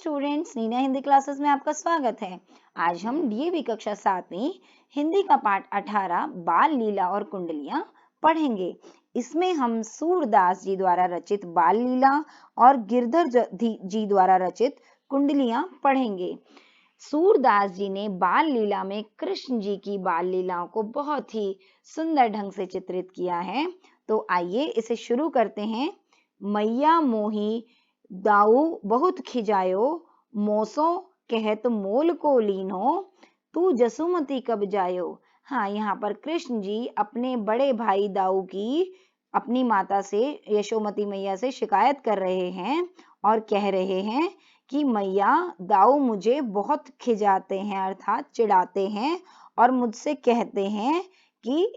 Students, Neena Hindi classes में आपका स्वागत है। आज हम डीएवी कक्षा 7वीं हिंदी का पाठ 18 बाल लीला और कुंडलियां पढ़ेंगे। इसमें हम सूरदास जी द्वारा रचित बाल लीला और गिरधर जी द्वारा रचित कुंडलियां पढ़ेंगे। सूरदास जी ने बाल लीला में कृष्ण जी की बाल लीलाओं को बहुत ही सुंदर ढंग से चित्रित किया है। तो आइए इसे शुरू करते हैं। मैया मोही दाऊ बहुत खिजायो, मोसो कहत मोल को लीनो, तू जसुमती कब जायो। हाँ, यहाँ पर कृष्ण जी अपने बड़े भाई दाऊ की अपनी माता से, यशोमती मैया से शिकायत कर रहे हैं और कह रहे हैं कि मैया दाऊ मुझे बहुत खिजाते हैं अर्थात चिढ़ाते हैं और मुझसे कहते हैं कि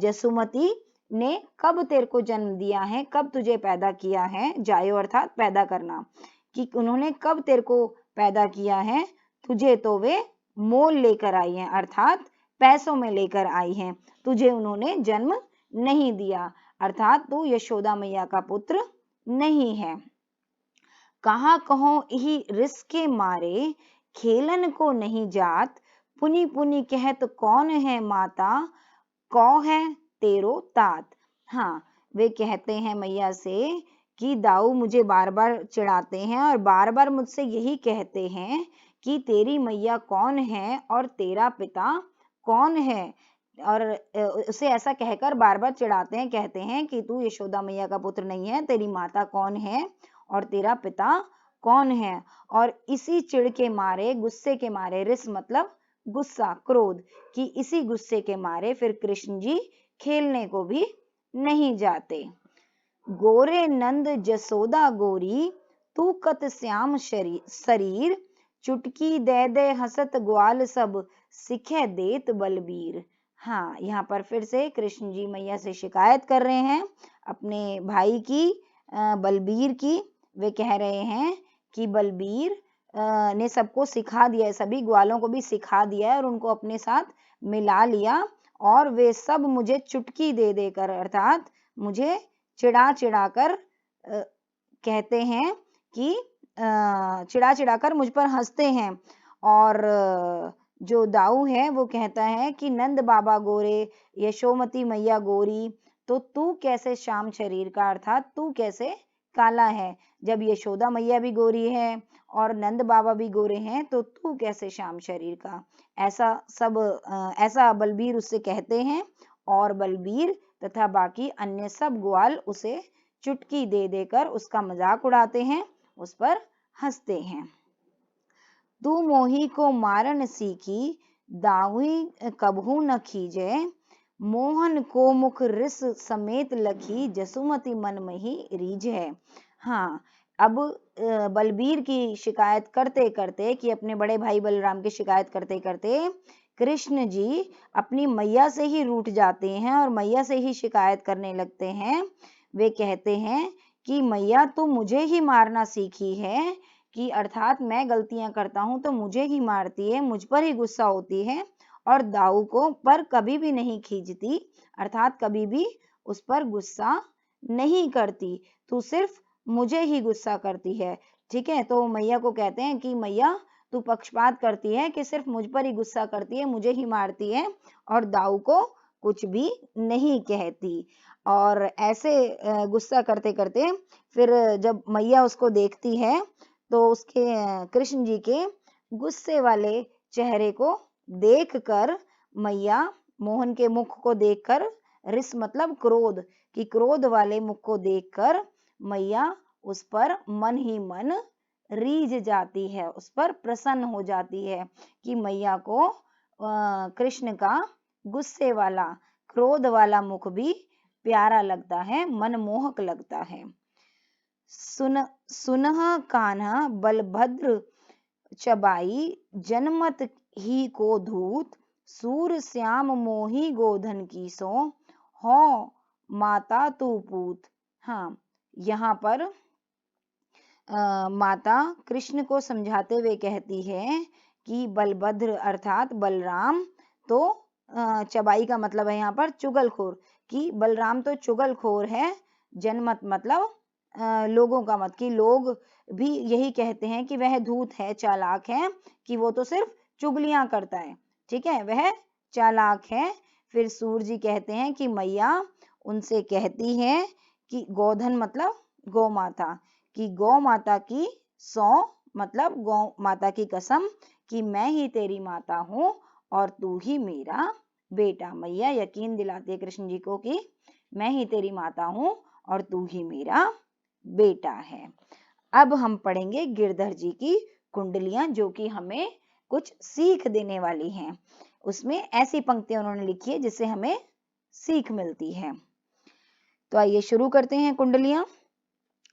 जसुमती ने कब तेरे को जन्म दिया है, कब तुझे पैदा किया है, जायो अर्थात पैदा करना, कि उन्होंने कब तेरे को पैदा किया है, तुझे तो वे मोल लेकर आई हैं अर्थात पैसों में लेकर आई हैं, तुझे उन्होंने जन्म नहीं दिया अर्थात तू यशोदा मैया का पुत्र नहीं है। कहा कहो ही रिसके मारे, खेलन को नहीं जात, पुनी पुनी कहत कौन है माता, कौ है तेरो तात। हाँ, वे कहते हैं मैया से कि दाऊ मुझे बार बार चिढ़ाते हैं और बार बार मुझसे यही कहते हैं कि तेरी मैया कौन है और तेरा पिता कौन है, और उसे ऐसा कहकर बार बार चिढ़ाते हैं, कहते हैं कि तू यशोदा मैया का पुत्र नहीं है, तेरी माता कौन है और तेरा पिता कौन है। और इसी चिढ़ के मारे, गुस्से के मारे, रिस मतलब गुस्सा, क्रोध, कि इसी गुस्से के मारे फिर कृष्ण जी खेलने को भी नहीं जाते। गोरे नंद जसोदा गोरी, तू कत श्याम शरीर, चुटकी दे दे हसत ग्वाल सब, सिखे देत बलबीर। हाँ, यहाँ पर फिर से कृष्ण जी मैया से शिकायत कर रहे हैं अपने भाई की, बलबीर की। वे कह रहे हैं कि बलबीर ने सबको सिखा दिया है, सभी ग्वालों को भी सिखा दिया है और उनको अपने साथ मिला लिया, और वे सब मुझे चुटकी दे देकर अर्थात मुझे चिढ़ा चिढ़ा कर कहते हैं कि चिढ़ा चिढ़ा कर मुझ पर हंसते हैं। और जो दाऊ है वो कहता है कि नंद बाबा गोरे, यशोमती मैया गोरी, तो तू कैसे श्याम शरीर का अर्थात तू कैसे काला है, जब यशोदा मैया भी गोरी है और नंद बाबा भी गोरे हैं तो तू कैसे श्याम शरीर का। ऐसा बलबीर उससे कहते हैं और बलबीर तथा बाकी अन्य सब ग्वाल उसे चुटकी दे देकर उसका मजाक उड़ाते हैं, उस पर हंसते हैं। तू मोही को मारन सीखी, दाहुई कबहू न खीजे, मोहन को मुख रिस समेत लखी, जसुमती मन मही रीझ है। हाँ, अब बलबीर की शिकायत करते करते, कि अपने बड़े भाई बलराम की शिकायत करते करते कृष्ण जी अपनी मैया से ही रूठ जाते हैं और मैया से ही शिकायत करने लगते हैं। वे कहते हैं कि मैया तू मुझे ही मारना सीखी है, कि अर्थात मैं गलतियां करता हूं तो मुझे ही मारती है, मुझ पर ही गुस्सा होती है और दाऊ को पर कभी भी नहीं खींचती अर्थात कभी भी उस पर गुस्सा नहीं करती, तू सिर्फ मुझे ही गुस्सा करती है। ठीक है, तो मैया को कहते हैं कि मैया तू पक्षपात करती है कि सिर्फ मुझ पर ही गुस्सा करती है, मुझे ही मारती है और दाऊ को कुछ भी नहीं कहती। और ऐसे गुस्सा करते करते फिर जब मैया उसको देखती है तो उसके कृष्ण जी के गुस्से वाले चेहरे को देखकर मैया, मोहन के मुख को देखकर, रिस मतलब क्रोध, कि क्रोध वाले मुख को देखकर मैया उस पर मन ही मन रीझ जाती है, उस पर प्रसन्न हो जाती है, कि मैया को कृष्ण का गुस्से वाला, क्रोध वाला मुख भी प्यारा लगता है, मनमोहक लगता है। सुनह कान्हा बलभद्र चबाई, जनमत ही को धूत, सूर श्याम मोही गोधन की सो, हो माता तू पूत। हाँ, यहाँ पर माता कृष्ण को समझाते हुए कहती है कि बलभद्र अर्थात बलराम तो चबाई का मतलब है यहाँ पर चुगलखोर, कि बलराम तो चुगलखोर है, जनमत मतलब लोगों का मत, कि लोग भी यही कहते हैं कि वह धूर्त है, चालाक है, कि वो तो सिर्फ चुगलियां करता है, ठीक है, वह चालाक है। फिर सूर्य जी कहते हैं कि मैया उनसे कहती है कि गोधन मतलब गौ माता, कि गौ माता की सौ मतलब गौ माता की कसम, कि मैं ही तेरी माता हूँ और तू ही मेरा बेटा। मैया यकीन दिलाते कृष्ण जी को कि मैं ही तेरी माता हूँ और तू ही मेरा बेटा है। अब हम पढ़ेंगे गिरधर जी की कुंडलियां, जो कि हमें कुछ सीख देने वाली हैं। उसमें ऐसी पंक्तियां उन्होंने लिखी है जिससे हमें सीख मिलती है। तो आइए शुरू करते हैं कुंडलियां।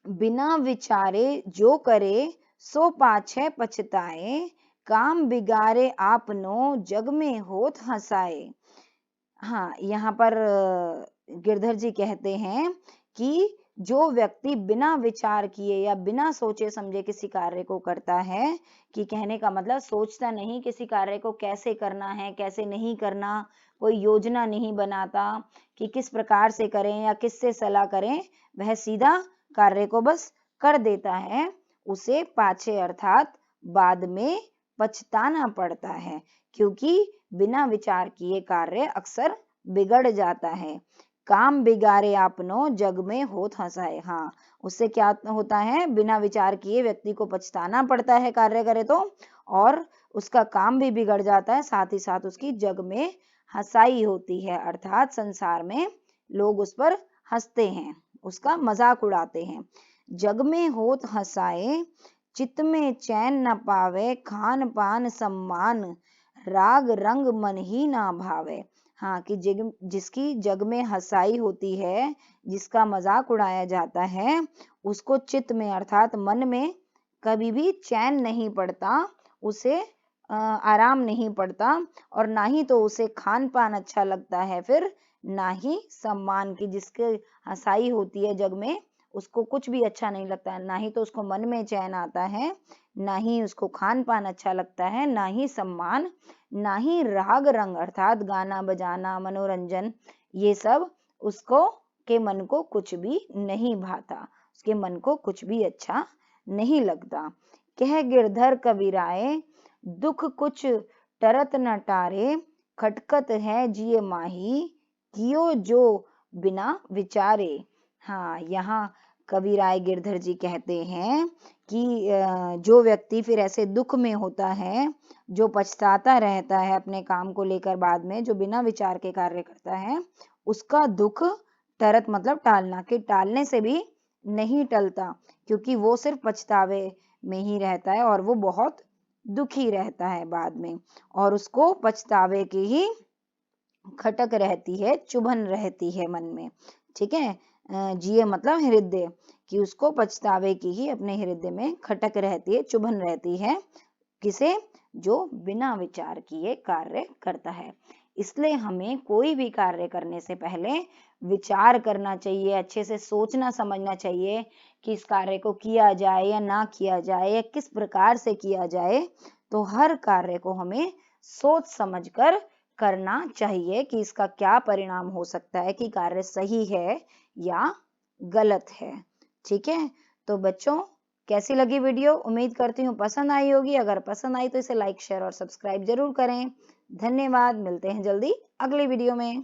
बिना विचारे जो करे सो पाछे पछताए, काम बिगाड़े आपनो जग में होत हंसाए। हाँ, यहाँ पर गिरधर जी कहते हैं कि जो व्यक्ति बिना विचार किए या बिना सोचे समझे किसी कार्य को करता है, कि कहने का मतलब सोचता नहीं किसी कार्य को कैसे करना है, कैसे नहीं करना, कोई योजना नहीं बनाता कि किस प्रकार से करें या किससे सलाह करें, वह सीधा कार्य को बस कर देता है, उसे पाछे अर्थात बाद में पछताना पड़ता है, क्योंकि बिना विचार किए कार्य अक्सर बिगड़ जाता है। काम बिगाड़े आपनो जग में होत हंसाए। हाँ, उससे क्या होता है, बिना विचार किए व्यक्ति को पछताना पड़ता है कार्य करे तो, और उसका काम भी बिगड़ जाता है, साथ ही साथ उसकी जग में हंसाई होती है, अर्थात संसार में लोग उस पर हंसते हैं, उसका मजाक उड़ाते हैं। जग में होत हंसाए, चित्त में चैन न पावे, खान पान सम्मान, राग रंग मन ही ना भावे। हाँ, कि जिसकी जग में हंसाई होती है, जिसका मजाक उड़ाया जाता है, उसको चित्त में अर्थात मन में कभी भी चैन नहीं पड़ता, उसे आराम नहीं पड़ता, और ना ही तो उसे खान पान अच्छा लगता है, फिर ना ही सम्मान, की जिसके हंसाई होती है जग में उसको कुछ भी अच्छा नहीं लगता है, ना ही तो उसको मन में चैन आता है, ना ही उसको खान पान अच्छा लगता है, ना ही सम्मान, ना ही राग रंग अर्थात गाना बजाना मनोरंजन, ये सब उसको के मन को कुछ भी नहीं भाता, उसके मन को कुछ भी अच्छा नहीं लगता। कह गिरधर कबीराए, दुख कुछ टरत न टारे, खटकत है जिये माही, कियो जो बिना विचारे। हाँ, यहाँ कबीराय गिरधर जी कहते हैं कि जो व्यक्ति फिर ऐसे दुख में होता है, जो पछताता रहता है अपने काम को लेकर बाद में, जो बिना विचार के कार्य करता है, उसका दुख टरत मतलब टालना, कि टालने से भी नहीं टलता, क्योंकि वो सिर्फ पछतावे में ही रहता है और वो बहुत दुखी रहता है बाद में, और उसको पछतावे की ही खटक रहती है, चुभन रहती है मन में, ठीक है। जिये मतलब हृदय, कि उसको पछतावे की ही अपने हृदय में खटक रहती है, चुभन रहती है, किसे, जो बिना विचार किए कार्य करता है। इसलिए हमें कोई भी कार्य करने से पहले विचार करना चाहिए, अच्छे से सोचना समझना चाहिए कि इस कार्य को किया जाए या ना किया जाए, या किस प्रकार से किया जाए। तो हर कार्य को हमें सोच समझकर करना चाहिए कि इसका क्या परिणाम हो सकता है, कि कार्य सही है या गलत है, ठीक है। तो बच्चों, कैसी लगी वीडियो? उम्मीद करती हूँ पसंद आई होगी। अगर पसंद आई तो इसे लाइक, शेयर और सब्सक्राइब जरूर करें। धन्यवाद, मिलते हैं जल्दी अगली वीडियो में।